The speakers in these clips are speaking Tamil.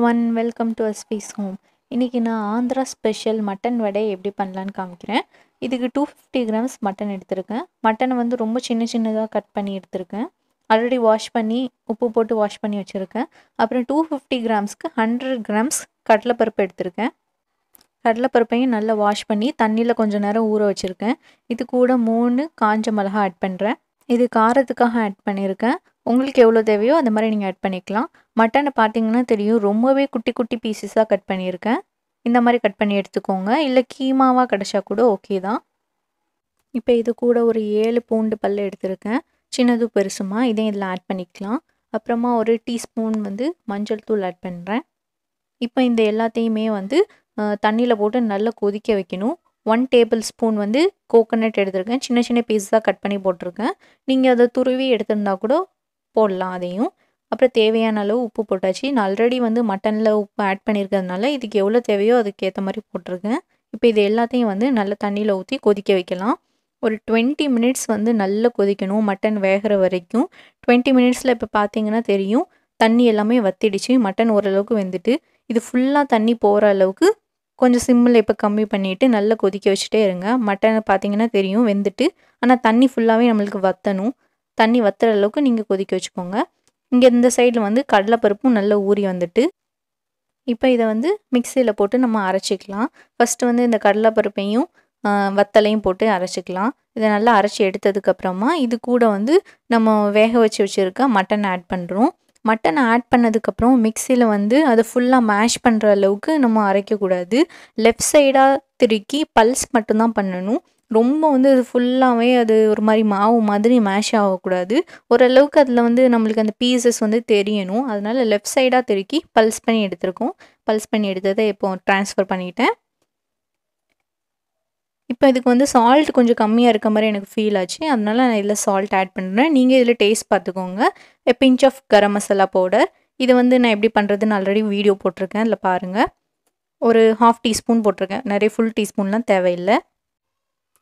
everyone, welcome to Asfis home. இன்னைக்கு நான் ஆந்திரா ஸ்பெஷல் மட்டன் வடை எப்படி பண்ணலான்னு காமிக்கிறேன். இதுக்கு 250 grams மட்டன் எடுத்திருக்கேன். மட்டனை வந்து ரொம்ப சின்னதாக கட் பண்ணி எடுத்திருக்கேன். ஆல்ரெடி வாஷ் பண்ணி உப்பு போட்டு வாஷ் பண்ணி வச்சுருக்கேன். அப்புறம் 250 grams-க்கு 100 grams கடலைப்பருப்பு எடுத்திருக்கேன். கடலைப்பருப்பையும் நல்லா வாஷ் பண்ணி தண்ணியில் கொஞ்சம் நேரம் ஊற வச்சுருக்கேன். இது கூட 3 காஞ்ச மிளகா ஆட் பண்ணுறேன். இது காரத்துக்காக ஆட் பண்ணியிருக்கேன். உங்களுக்கு எவ்வளோ தேவையோ அந்த மாதிரி நீங்கள் ஆட் பண்ணிக்கலாம். மட்டனை பார்த்தீங்கன்னா தெரியும், ரொம்பவே குட்டி குட்டி பீசஸாக கட் பண்ணியிருக்கேன். இந்த மாதிரி கட் பண்ணி எடுத்துக்கோங்க. இல்லை கீமாவாக கிடச்சா கூட ஓகே தான். இப்போ இது கூட ஒரு 7 பூண்டு பல் எடுத்திருக்கேன், சின்னது பெருசுமா. இதையும் இதில் ஆட் பண்ணிக்கலாம். அப்புறமா ஒரு டீஸ்பூன் வந்து மஞ்சள் தூள் ஆட் பண்ணுறேன். இப்போ இந்த எல்லாத்தையுமே வந்து தண்ணியில் போட்டு நல்லா கொதிக்க வைக்கணும். 1 டேபிள் ஸ்பூன் வந்து கோகோனட் எடுத்திருக்கேன், சின்ன சின்ன பீஸாக கட் பண்ணி போட்டிருக்கேன். நீங்கள் அதை துருவி எடுத்திருந்தா கூட போடலாம் அதையும். அப்புறம் தேவையான அளவு உப்பு போட்டாச்சு. நான் ஆல்ரெடி வந்து மட்டனில் உப்பு ஆட் பண்ணியிருக்கிறதுனால இதுக்கு எவ்வளோ தேவையோ அதுக்கேற்ற மாதிரி போட்டிருக்கேன். இப்போ இது எல்லாத்தையும் வந்து நல்லா தண்ணியில் ஊற்றி கொதிக்க வைக்கலாம். ஒரு 20 மினிட்ஸ் வந்து நல்லா கொதிக்கணும், மட்டன் வேகிற வரைக்கும். 20 மினிட்ஸில் இப்போ பார்த்தீங்கன்னா தெரியும், தண்ணி எல்லாமே வத்திடுச்சு, மட்டன் ஓரளவுக்கு வெந்துட்டு. இது ஃபுல்லாக தண்ணி போகிற அளவுக்கு கொஞ்சம் சிம்மில் இப்போ கம்மி பண்ணிவிட்டு நல்லா கொதிக்க வச்சுட்டே இருங்க. மட்டனை பார்த்தீங்கன்னா தெரியும் வெந்துட்டு, ஆனால் தண்ணி ஃபுல்லாகவே நம்மளுக்கு வற்றணும். தண்ணி வற்றுற அளவுக்கு நீங்கள் கொதிக்க வச்சுக்கோங்க. இங்கே இந்த சைடில் வந்து கடலைப்பருப்பும் நல்லா ஊறி வந்துட்டு, இப்போ இதை வந்து மிக்சியில் போட்டு நம்ம அரைச்சிக்கலாம். ஃபஸ்ட்டு வந்து இந்த கடலைப்பருப்பையும் வத்தலையும் போட்டு அரைச்சிக்கலாம். இதை நல்லா அரைச்சி எடுத்ததுக்கப்புறமா இது கூட வந்து நம்ம வேக வச்சு வச்சுருக்க மட்டன் ஆட் பண்ணுறோம். மட்டனை ஆட் பண்ணதுக்கப்புறம் மிக்சியில் வந்து அதை ஃபுல்லாக மேஷ் பண்ணுற அளவுக்கு நம்ம அரைக்கக்கூடாது. லெஃப்ட் சைடாக திருக்கி பல்ஸ் மட்டும்தான் பண்ணணும். ரொம்ப வந்து அது ஃபுல்லாகவே அது ஒரு மாதிரி மாவு மாதிரி மேஷ் ஆகக்கூடாது. ஓரளவுக்கு அதில் வந்து நம்மளுக்கு அந்த பீசஸ் வந்து தெரியணும். அதனால் லெஃப்ட் சைடாக திருக்கி பல்ஸ் பண்ணி எடுத்துருக்கோம். பல்ஸ் பண்ணி எடுத்ததை இப்போ ட்ரான்ஸ்ஃபர் பண்ணிட்டேன். இப்போ இதுக்கு வந்து சால்ட் கொஞ்சம் கம்மியாக இருக்க மாதிரி எனக்கு ஃபீல் ஆச்சு, அதனால நான் இதில் சால்ட் ஆட் பண்ணுறேன். நீங்கள் இதில் டேஸ்ட் பார்த்துக்கோங்க. Pinch of garam masala powder, இது வந்து நான் எப்படி பண்ணுறதுன்னு ஆல்ரெடி வீடியோ போட்டிருக்கேன், அதில் பாருங்கள். ஒரு 1/2 டீஸ்பூன் போட்டிருக்கேன், நிறைய ஃபுல் டீஸ்பூன்லாம் தேவையில்லை.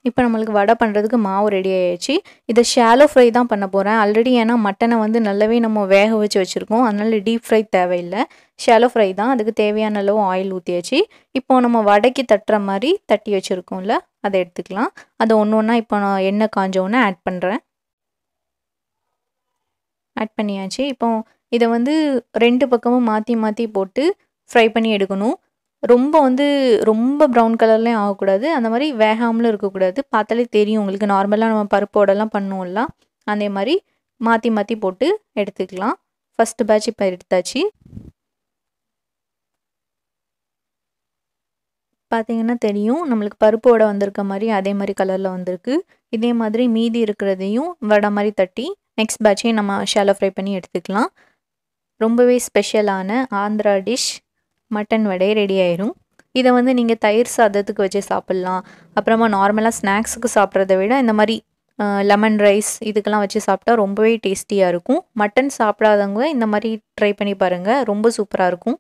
இப்போ நம்மளுக்கு வடை பண்ணுறதுக்கு மாவு ரெடி ஆகிடுச்சு. இதை ஷாலோ ஃப்ரை தான் பண்ண போகிறேன். ஆல்ரெடி ஏன்னா மட்டனை வந்து நல்லாவே நம்ம வேக வச்சு வச்சுருக்கோம், அதனால் டீப் ஃப்ரை தேவையில்லை, ஷாலோ ஃப்ரை தான். அதுக்கு தேவையான அளவு ஆயில் ஊற்றியாச்சு. இப்போ நம்ம வடைக்கு தட்டுற மாதிரி தட்டி வச்சுருக்கோம்ல, அதை எடுத்துக்கலாம். அதை ஒன்று ஒன்றா இப்போ நான் எண்ணெய் காஞ்சோன்னே ஆட் பண்ணுறேன். ஆட் பண்ணியாச்சு. இப்போ இதை வந்து 2 பக்கமும் மாற்றி மாற்றி போட்டு ஃப்ரை பண்ணி எடுக்கணும். ரொம்ப ப்ரௌன் கலர்லேயும் ஆகக்கூடாது, அந்த மாதிரி வேகாமலும் இருக்கக்கூடாது. பார்த்தாலே தெரியும் உங்களுக்கு, நார்மலாக நம்ம பருப்போடலாம் பண்ணுவோம்ல, அதே மாதிரி மாற்றி மாற்றி போட்டு எடுத்துக்கலாம். ஃபஸ்ட்டு பேட்ச் இப்போ எடுத்தாச்சு. பார்த்தீங்கன்னா தெரியும் நம்மளுக்கு பருப்போட வந்திருக்க மாதிரி அதே மாதிரி கலரில் வந்திருக்கு. இதே மாதிரி மீதி இருக்கிறதையும் வடை மாதிரி தட்டி நெக்ஸ்ட் பேட்சையும் நம்ம ஷாலோ ஃப்ரை பண்ணி எடுத்துக்கலாம். ரொம்பவே ஸ்பெஷலான ஆந்திரா டிஷ் மட்டன் வடை ரெடி ஆயிரும். இதை வந்து நீங்கள் தயிர் சாதத்துக்கு வச்சு சாப்பிட்லாம். அப்புறமா நார்மலாக ஸ்நாக்ஸுக்கு சாப்பிட்றத விட இந்த மாதிரி லெமன் ரைஸ் இதுக்கெல்லாம் வச்சு சாப்பிட்டா ரொம்பவே டேஸ்டியாக இருக்கும். மட்டன் சாப்பிடாதவங்க இந்த மாதிரி ட்ரை பண்ணி பாருங்கள், ரொம்ப சூப்பராக இருக்கும்.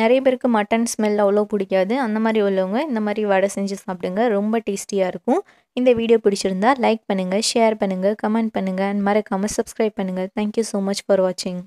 நிறைய பேருக்கு மட்டன் ஸ்மெல் அவ்வளோ பிடிக்காது, அந்த மாதிரி உள்ளவங்க இந்த மாதிரி வடை செஞ்சு சாப்பிடுங்க, ரொம்ப டேஸ்டியாக இருக்கும். இந்த வீடியோ பிடிச்சிருந்தா லைக் பண்ணுங்கள், ஷேர் பண்ணுங்கள், கமெண்ட் பண்ணுங்கள், அண்ட் மறக்காமல் சப்ஸ்கிரைப் பண்ணுங்கள். தேங்க்யூ ஸோ மச் ஃபார் வாட்சிங்.